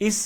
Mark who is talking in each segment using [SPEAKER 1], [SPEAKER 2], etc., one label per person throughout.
[SPEAKER 1] इस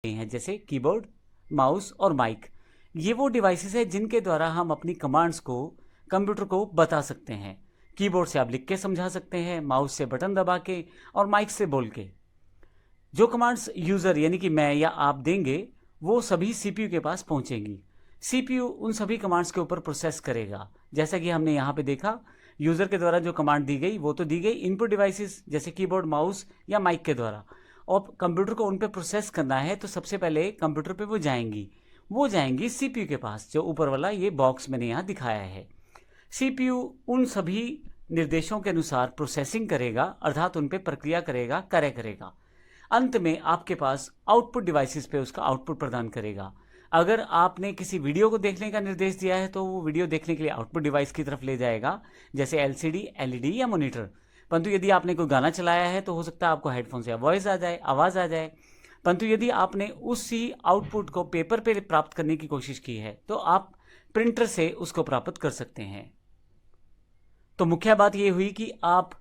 [SPEAKER 1] हैं जैसे कीबोर्ड, माउस और माइक। ये वो डिवाइसेस है जिनके द्वारा हम अपनी कमांड्स को कंप्यूटर को बता सकते हैं। कीबोर्ड से आप लिख के समझा सकते हैं, माउस से बटन दबा के और माइक से बोल के। जो कमांड्स यूज़र यानी कि मैं या आप देंगे वो सभी सीपीयू के पास पहुंचेंगी। सीपीयू उन सभी कमांड्स के ऊपर प्रोसेस करेगा। जैसा कि हमने यहाँ पे देखा, यूज़र के द्वारा जो कमांड दी गई वो तो दी गई इनपुट डिवाइसेस जैसे कीबोर्ड, माउस या माइक के द्वारा, और कंप्यूटर को उन पे प्रोसेस करना है तो सबसे पहले कंप्यूटर पे वो जाएंगी सीपीयू के पास, जो ऊपर वाला ये बॉक्स मैंने यहाँ दिखाया है। सीपीयू उन सभी निर्देशों के अनुसार प्रोसेसिंग करेगा, अर्थात उन पे प्रक्रिया करेगा, कार्य करेगा। अंत में आपके पास आउटपुट डिवाइसेस पे उसका आउटपुट प्रदान करेगा। अगर आपने किसी वीडियो को देखने का निर्देश दिया है तो वो वीडियो देखने के लिए आउटपुट डिवाइस की तरफ ले जाएगा, जैसे एलसीडी, एलईडी या मॉनिटर। परंतु यदि आपने कोई गाना चलाया है तो हो सकता है आपको हेडफोन से आवाज़ आ जाए। परंतु यदि आपने उसी आउटपुट को पेपर पे प्राप्त करने की कोशिश की है तो आप प्रिंटर से उसको प्राप्त कर सकते हैं। तो मुख्य बात यह हुई कि आप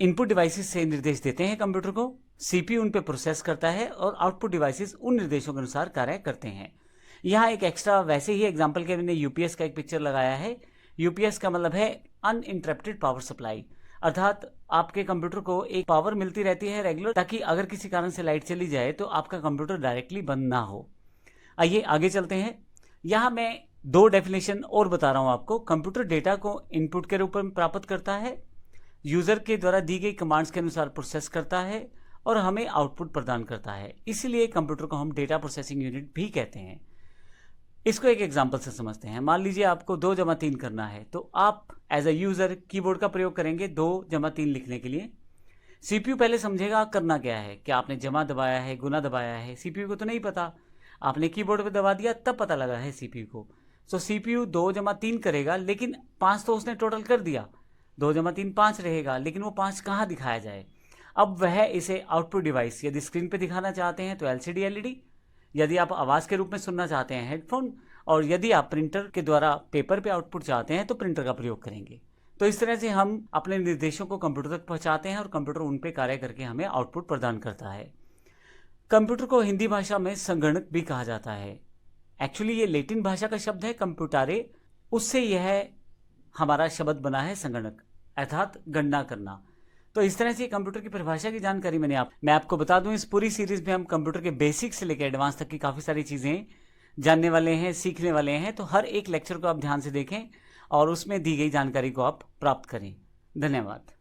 [SPEAKER 1] इनपुट डिवाइसेस से निर्देश देते हैं कंप्यूटर को, सीपीयू उन पे प्रोसेस करता है और आउटपुट डिवाइसेस उन निर्देशों के अनुसार कार्य करते हैं। यहाँ एक एक्स्ट्रा वैसे ही एग्जांपल के मैंने यूपीएस का एक पिक्चर लगाया है। यूपीएस का मतलब है अनइंटरप्टेड पावर सप्लाई, अर्थात आपके कंप्यूटर को एक पावर मिलती रहती है रेगुलर, ताकि अगर किसी कारण से लाइट चली जाए तो आपका कंप्यूटर डायरेक्टली बंद ना हो। आइए आगे चलते हैं। यहाँ मैं दो डेफिनेशन और बता रहा हूँ आपको। कंप्यूटर डेटा को इनपुट के रूप में प्राप्त करता है, यूज़र के द्वारा दी गई कमांड्स के अनुसार प्रोसेस करता है और हमें आउटपुट प्रदान करता है। इसलिए कंप्यूटर को हम डेटा प्रोसेसिंग यूनिट भी कहते हैं। इसको एक एग्जांपल से समझते हैं। मान लीजिए आपको 2 जमा 3 करना है, तो आप एज अ यूज़र कीबोर्ड का प्रयोग करेंगे 2 जमा 3 लिखने के लिए। सीपीयू पहले समझेगा करना क्या है, क्या आपने जमा दबाया है, गुना दबाया है। सीपीयू को तो नहीं पता, आपने कीबोर्ड पे दबा दिया तब पता लगा है सीपीयू को। तो सीपीयू 2 जमा 3 करेगा, लेकिन 5 तो उसने टोटल कर दिया। 2 जमा 3 5 रहेगा, लेकिन वो 5 कहाँ दिखाया जाए। अब वह इसे आउटपुट डिवाइस, यदि स्क्रीन पे दिखाना चाहते हैं तो एलसीडी, एलईडी, यदि आप आवाज़ के रूप में सुनना चाहते हैं हेडफोन, और यदि आप प्रिंटर के द्वारा पेपर पे आउटपुट चाहते हैं तो प्रिंटर का प्रयोग करेंगे। तो इस तरह से हम अपने निर्देशों को कंप्यूटर तक पहुंचाते हैं और कंप्यूटर उन पे कार्य करके हमें आउटपुट प्रदान करता है। कंप्यूटर को हिंदी भाषा में संगणक भी कहा जाता है। एक्चुअली ये लैटिन भाषा का शब्द है कंप्यूटारे, उससे यह हमारा शब्द बना है संगणक। अर्थात गणना करना। तो इस तरह से कंप्यूटर की परिभाषा की जानकारी मैं आपको बता दूं, इस पूरी सीरीज में हम कंप्यूटर के बेसिक से लेकर एडवांस तक की काफ़ी सारी चीज़ें जानने वाले हैं, सीखने वाले हैं। तो हर एक लेक्चर को आप ध्यान से देखें और उसमें दी गई जानकारी को आप प्राप्त करें। धन्यवाद।